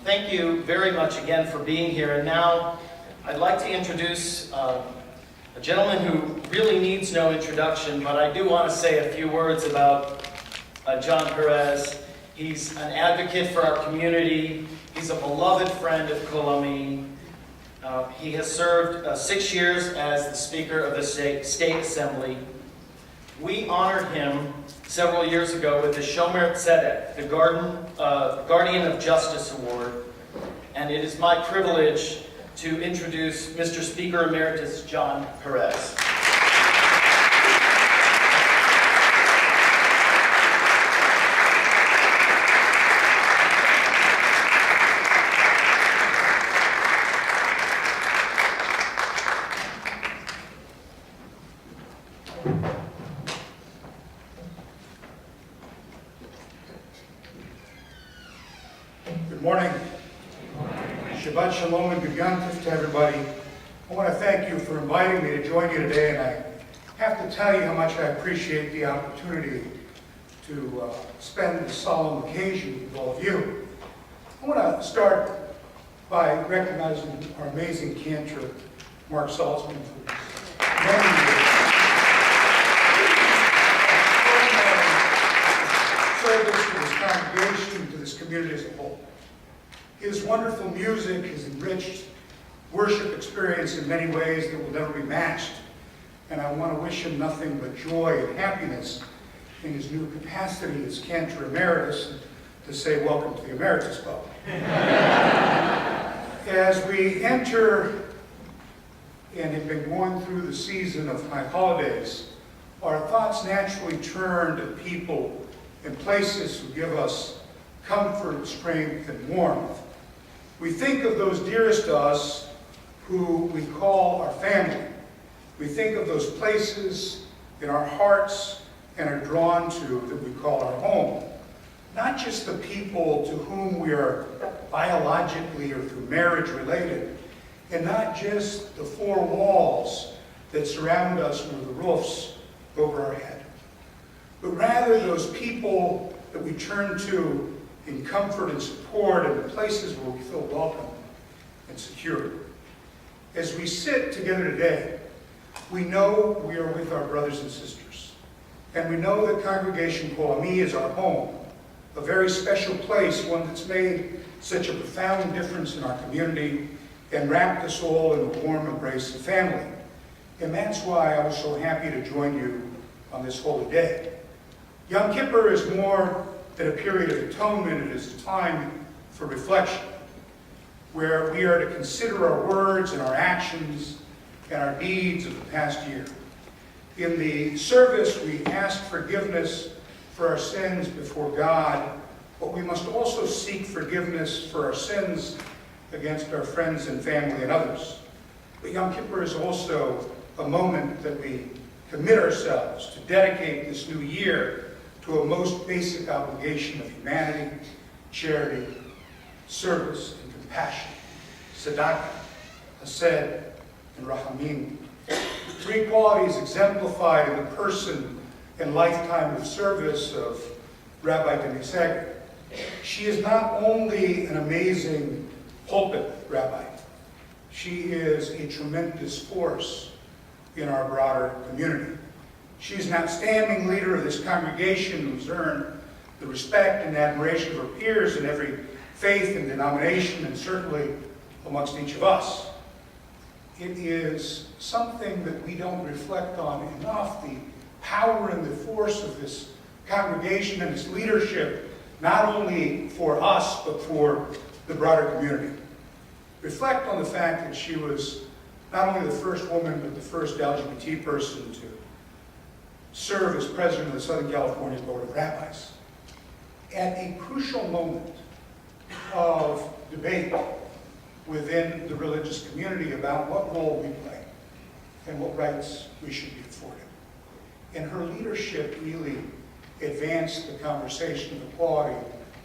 Thank you very much again for being here. And now I'd like to introduce a gentleman who really needs no introduction, but I do want to say a few words about John Perez. He's an advocate for our community. He's a beloved friend of Kol Ami. He has served 6 years as the Speaker of the State Assembly. We honored him several years ago with the Shomer Tzedek, the Guardian of Justice Award, and it is my privilege to introduce Mr. Speaker Emeritus John Perez. Good morning. Shabbat Shalom and Good Yontif to everybody. I want to thank you for inviting me to join you today, and I have to tell you how much I appreciate the opportunity to spend this solemn occasion with all of you. I want to start by recognizing our amazing cantor, Mark Saltzman, for many years service to this congregation, to this community as a whole. His wonderful music has enriched worship experience in many ways that will never be matched, and I want to wish him nothing but joy and happiness in his new capacity as Cantor Emeritus, and to say welcome to the Emeritus Club. As we enter and have been going through the season of high holidays, our thoughts naturally turn to people and places who give us comfort, strength, and warmth. We think of those dearest to us who we call our family. We think of those places in our hearts and are drawn to that we call our home. Not just the people to whom we are biologically or through marriage related, and not just the four walls that surround us or the roofs over our head, but rather those people that we turn to in comfort and support and the places where we feel welcome and secure. As we sit together today, we know we are with our brothers and sisters. And we know that Congregation Kol Ami is our home, a very special place, one that's made such a profound difference in our community and wrapped us all in the warm embrace of family. And that's why I was so happy to join you on this holy day. Yom Kippur is more than a period of atonement. It is a time for reflection, where we are to consider our words and our actions and our deeds of the past year. In the service, we ask forgiveness for our sins before God, but we must also seek forgiveness for our sins against our friends and family and others. But Yom Kippur is also a moment that we commit ourselves to dedicate this new year to a most basic obligation of humanity, charity, service, and compassion, tzedakah, hesed, and rahamim. Three qualities exemplified in the person and lifetime of service of Rabbi Denise Eger. She is not only an amazing pulpit rabbi, she is a tremendous force in our broader community. She's an outstanding leader of this congregation who's earned the respect and admiration of her peers in every faith and denomination, and certainly amongst each of us. It is something that we don't reflect on enough, the power and the force of this congregation and its leadership, not only for us, but for the broader community. Reflect on the fact that she was not only the first woman, but the first LGBT person to serve as president of the Southern California Board of Rabbis. At a crucial moment of debate within the religious community about what role we play and what rights we should be afforded. And her leadership really advanced the conversation of equality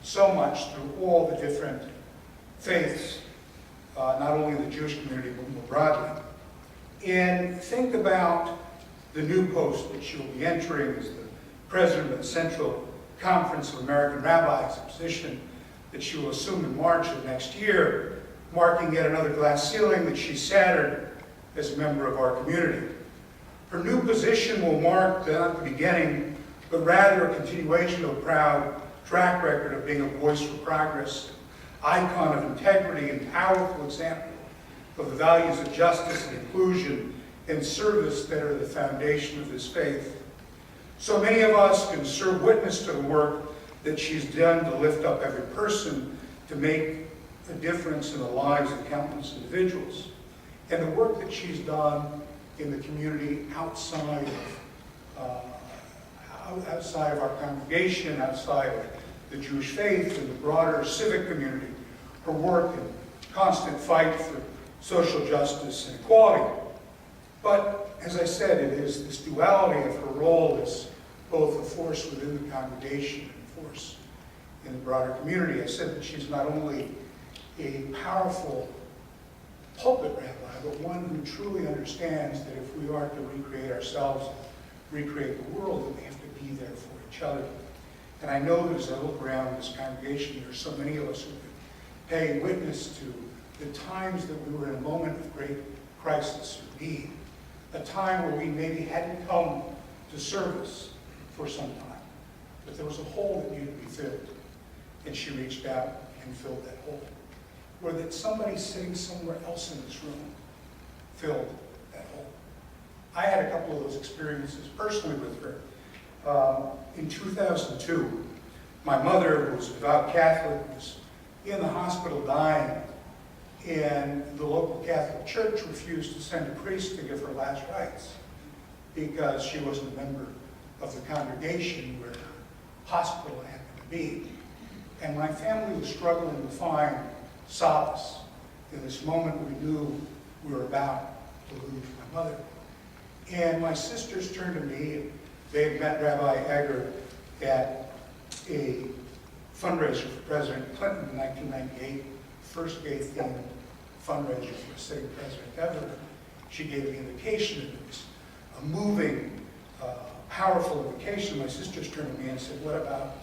so much through all the different faiths, not only in the Jewish community, but more broadly. And think about the new post that she'll be entering as the president of the Central Conference of American Rabbis, a position that she will assume in March of next year, marking yet another glass ceiling that she shattered as a member of our community. Her new position will mark not the beginning, but rather a continuation of a proud track record of being a voice for progress, icon of integrity, and powerful example of the values of justice and inclusion and service that are the foundation of this faith. So many of us can serve witness to the work that she's done to lift up every person, to make a difference in the lives of countless individuals, and the work that she's done in the community outside of our congregation, outside of the Jewish faith and the broader civic community, her work in constant fight for social justice and equality. But as I said, it is this duality of her role as both a force within the congregation and a force in the broader community. I said that she's not only a powerful pulpit rabbi, but one who truly understands that if we are to recreate ourselves, recreate the world, that we have to be there for each other. And I know that as I look around this congregation, there are so many of us who can pay witness to the times that we were in a moment of great crisis or need, a time where we maybe hadn't come to service for some time, but there was a hole that needed to be filled, and she reached out and filled that hole. Or that somebody sitting somewhere else in this room filled that hole. I had a couple of those experiences personally with her. In 2002, my mother, who was a devout Catholic, was in the hospital dying, and the local Catholic Church refused to send a priest to give her last rites because she wasn't a member of the congregation where her hospital happened to be. And my family was struggling to find solace in this moment we knew we were about to lose my mother. And my sisters turned to me, and they had met Rabbi Egger at a fundraiser for President Clinton in 1998, first gay-themed fundraiser for a sitting president ever. She gave the invocation, and it was a moving, powerful invocation. My sisters turned to me and said, what about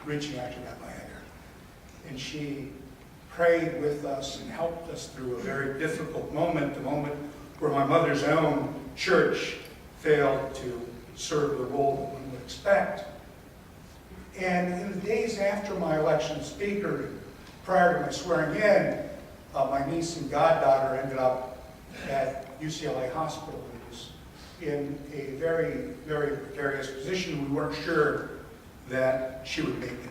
reaching out to Rabbi Egger? And she prayed with us and helped us through a very difficult moment, the moment where my mother's own church failed to serve the role that one would expect. And in the days after my election as speaker, prior to my swearing in, my niece and goddaughter ended up at UCLA Hospital. It was in a very, very precarious position. We weren't sure that she would make it.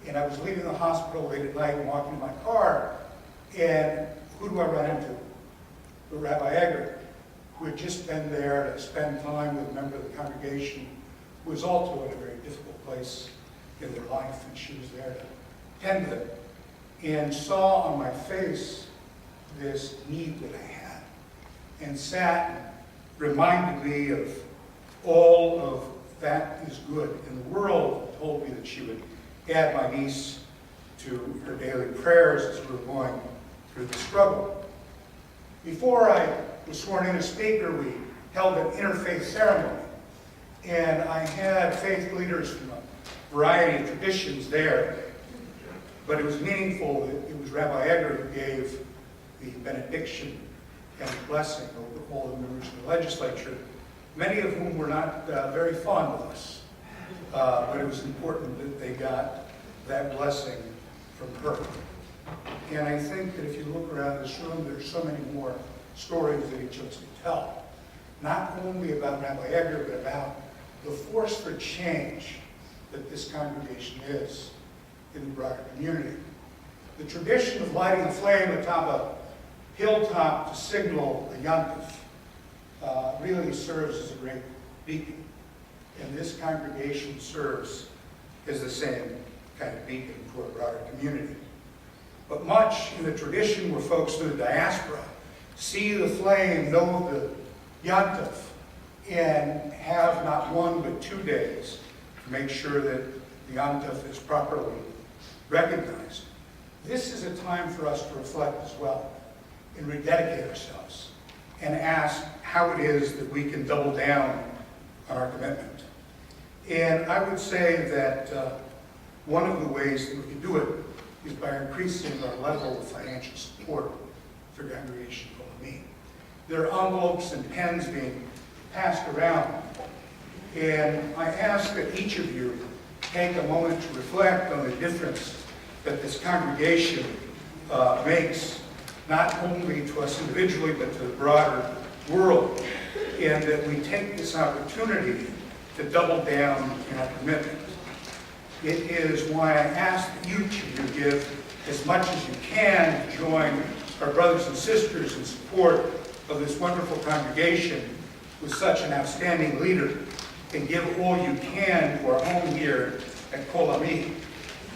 And I was leaving the hospital late at night and walking to my car, and who do I run into? The Rabbi Egger, who had just been there to spend time with a member of the congregation who was also in a very difficult place in their life, and she was there to tend them, and saw on my face this need that I had, and sat and reminded me of all of that is good in the world, told me that she would add my niece to her daily prayers as we were going through the struggle. Before I was sworn in as speaker, we held an interfaith ceremony, and I had faith leaders from a variety of traditions there, but it was meaningful that it was Rabbi Egger who gave the benediction and the blessing over all the members of the legislature, many of whom were not very fond of us. But it was important that they got that blessing from her. And I think that if you look around this room, there's so many more stories that each of us can tell. Not only about Rabbi Egger, but about the force for change that this congregation is in the broader community. The tradition of lighting a flame atop a hilltop to signal a yontif really serves as a great beacon. And this congregation serves as the same kind of beacon for a broader community. But much in the tradition where folks in the diaspora see the flame, know the yontif, and have not one but 2 days to make sure that the yontif is properly recognized. This is a time for us to reflect as well and rededicate ourselves and ask how it is that we can double down on our commitment. And I would say that One of the ways that we can do it is by increasing our level of financial support for Congregation Kol Ami. There are envelopes and pens being passed around, and I ask that each of you take a moment to reflect on the difference that this congregation makes, not only to us individually, but to the broader world, and that we take this opportunity to double down in our commitment. It is why I ask that each of you give as much as you can to join our brothers and sisters in support of this wonderful congregation with such an outstanding leader, and give all you can to our home here at Kol Ami.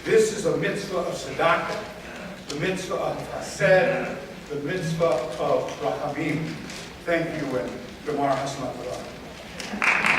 This is a mitzvah of tzedakah, the mitzvah of chesed, the mitzvah of rahamim. Thank you, and Gemara Hasmatullah.